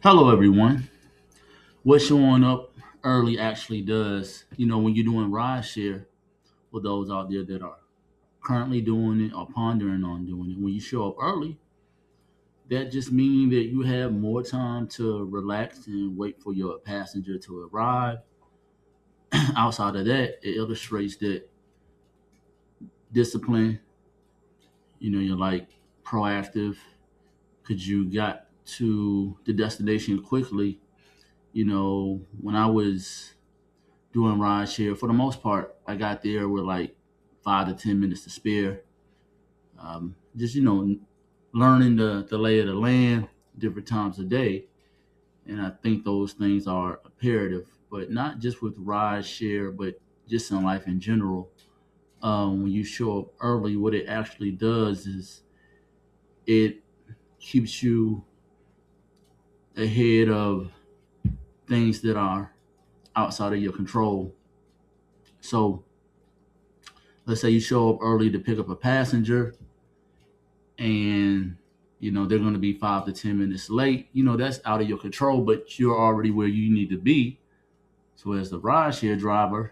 Hello, everyone. What showing up early actually does, when you're doing rideshare, for those out there that are currently doing it or pondering on doing it, when you show up early, that just means that you have more time to relax and wait for your passenger to arrive. Outside of that, it illustrates that discipline, you're like proactive because you got to the destination quickly. When I was doing rideshare. For the most part, I got there with like 5 to 10 minutes to spare. Just learning the lay of the land, different times of day, and I think those things are imperative. But not just with rideshare, but just in life in general. When you show up early, what it actually does is it keeps you ahead of things that are outside of your control. So let's say you show up early to pick up a passenger and they're going to be 5 to 10 minutes late. That's out of your control, but you're already where you need to be. So as the rideshare driver,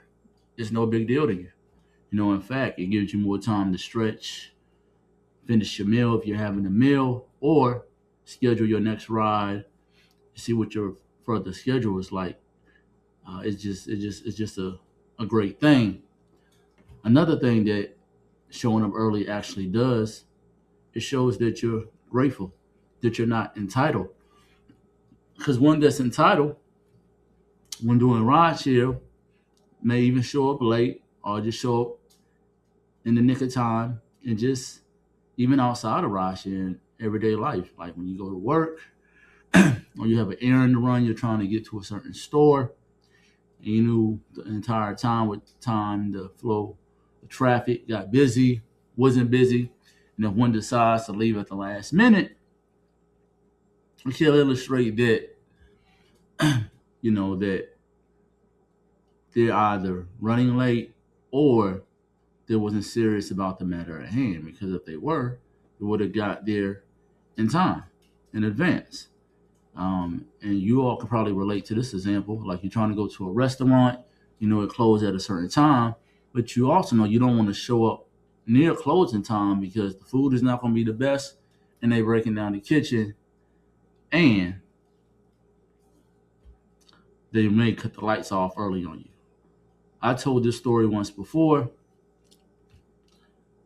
it's no big deal to you. In fact, it gives you more time to stretch, finish your meal if you're having a meal, or schedule your next ride. See what your further schedule is like. It's just a great thing. Another thing that showing up early actually does, it shows that you're grateful, that you're not entitled. Because one that's entitled, when doing rideshare, may even show up late or just show up in the nick of time, and just even outside of rideshare in everyday life, like when you go to work or you have an errand to run, you're trying to get to a certain store, and you knew the entire time with time the flow, the traffic got busy, wasn't busy, and if one decides to leave at the last minute, we can illustrate that that they're either running late or they wasn't serious about the matter at hand. Because if they were, they would have got there in time, in advance. And you all could probably relate to this example. Like you're trying to go to a restaurant, it closed at a certain time, but you also know you don't want to show up near closing time because the food is not going to be the best, and they breaking down the kitchen, and they may cut the lights off early on you. I told this story once before.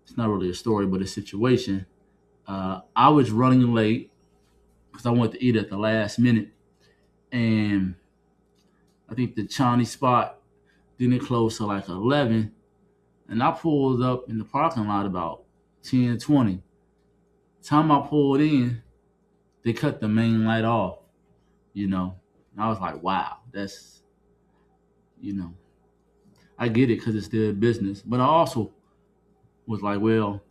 It's not really a story, but a situation. I was running late because I wanted to eat at the last minute, and I think the Chinese spot didn't close till like 11, and I pulled up in the parking lot about 10:20. Time I pulled in, they cut the main light off. You know, and I was like, wow, that's you know, I get it because it's their business, but I also was like, well,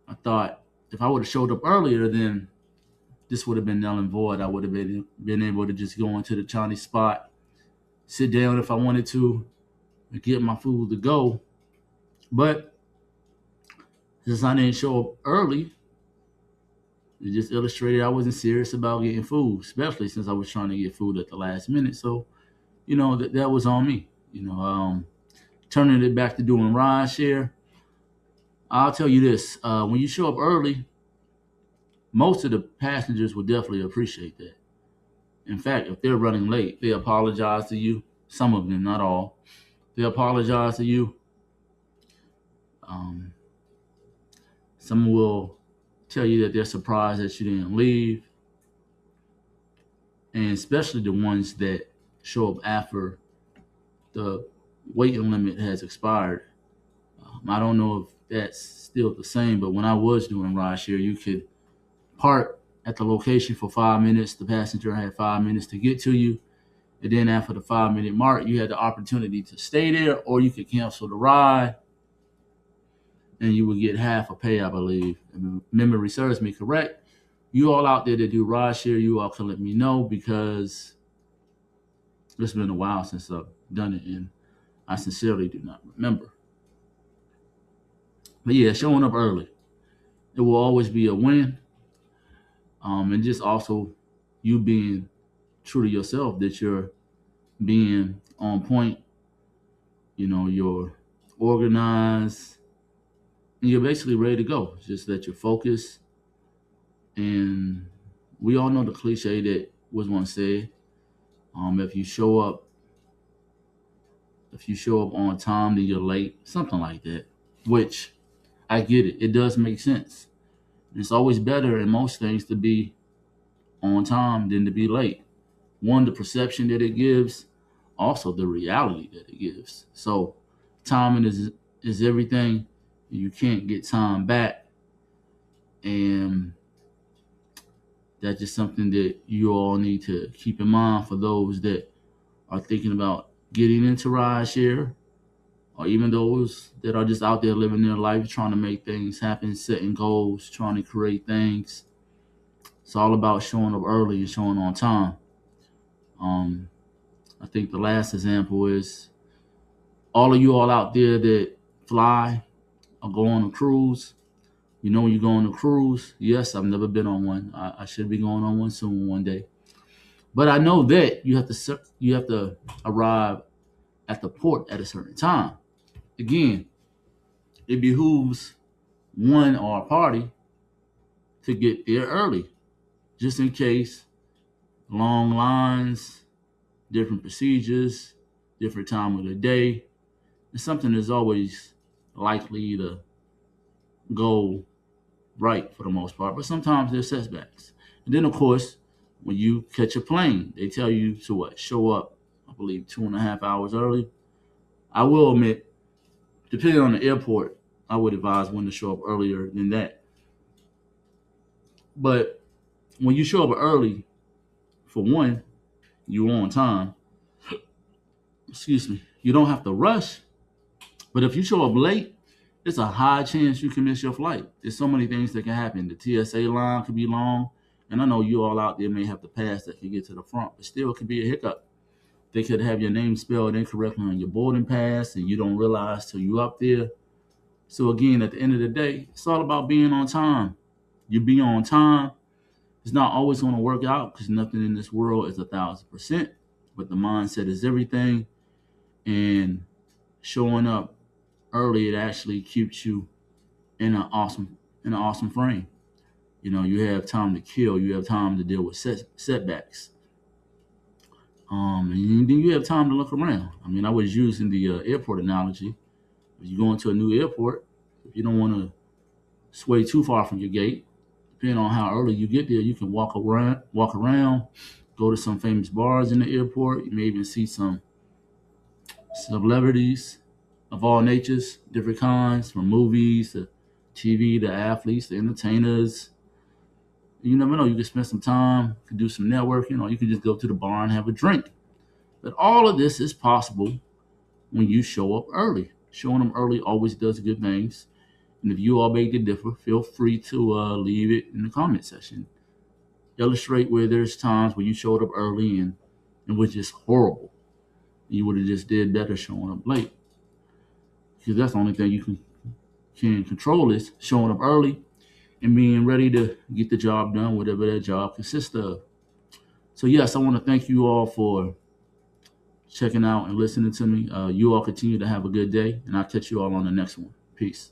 I thought if I would have showed up earlier, then this would have been null and void. I would have been able to just go into the Chinese spot, sit down if I wanted to, and get my food to go. But since I didn't show up early, it just illustrated I wasn't serious about getting food, especially since I was trying to get food at the last minute. So, that was on me. Turning it back to doing rideshare, I'll tell you this: when you show up early, most of the passengers will definitely appreciate that. In fact, if they're running late, they apologize to you. Some of them, not all. They apologize to you. Um, some will tell you that they're surprised that you didn't leave, and especially the ones that show up after the waiting limit has expired. I don't know if that's still the same, but when I was doing rideshare, you could park at the location for 5 minutes. The passenger had 5 minutes to get to you. And then after the 5 minute mark, you had the opportunity to stay there, or you could cancel the ride and you would get half a pay, I believe. If memory serves me correct. You all out there that do rideshare, you all can let me know because it's been a while since I've done it and I sincerely do not remember. But yeah, showing up early, it will always be a win. And just also you being true to yourself, that you're being on point, you're organized, and you're basically ready to go. It's just that you're focused. And we all know the cliche that was once said, if you show up, on time, then you're late, something like that. Which I get it. It does make sense. It's always better in most things to be on time than to be late. One, the perception that it gives, also the reality that it gives. So timing is everything. You can't get time back, and that's just something that you all need to keep in mind for those that are thinking about getting into rideshare, or even those that are just out there living their life, trying to make things happen, setting goals, trying to create things. It's all about showing up early and showing on time. Um, I think the last example is all of you all out there that fly or go on a cruise. When you go on a cruise, yes, I've never been on one. I should be going on one soon one day. But I know that you have to arrive at the port at a certain time. Again, it behooves one or a party to get there early, just in case long lines, different procedures, different time of the day. It's something that's always likely to go right for the most part, but sometimes there's setbacks. And then, of course, when you catch a plane, they tell you to what? Show up, I believe, 2.5 hours early. I will admit, depending on the airport, I would advise one to show up earlier than that. But when you show up early, for one, you're on time. Excuse me. You don't have to rush. But if you show up late, it's a high chance you can miss your flight. There's so many things that can happen. The TSA line could be long, and I know you all out there may have to pass that can get to the front, but still it could be a hiccup. They could have your name spelled incorrectly on your boarding pass, and you don't realize till you up there. So again, at the end of the day, it's all about being on time. You be on time. It's not always going to work out because nothing in this world is 1,000%. But the mindset is everything, and showing up early, it actually keeps you in an awesome frame. You have time to kill. You have time to deal with setbacks. And then you have time to look around. I mean, I was using the airport analogy. If you go into a new airport, if you don't want to sway too far from your gate, depending on how early you get there, you can walk around, go to some famous bars in the airport. You may even see some celebrities of all natures, different kinds, from movies to TV to athletes to entertainers. You never know. You can spend some time, you can do some networking, or you can just go to the bar and have a drink. But all of this is possible when you show up early. Showing them early always does good things. And if you all beg to differ, feel free to leave it in the comment section. Illustrate where there's times where you showed up early and was just horrible. You would have just did better showing up late. Because that's the only thing you can control is showing up early and being ready to get the job done, whatever that job consists of. So yes, I want to thank you all for checking out and listening to me. You all continue to have a good day, and I'll catch you all on the next one. Peace.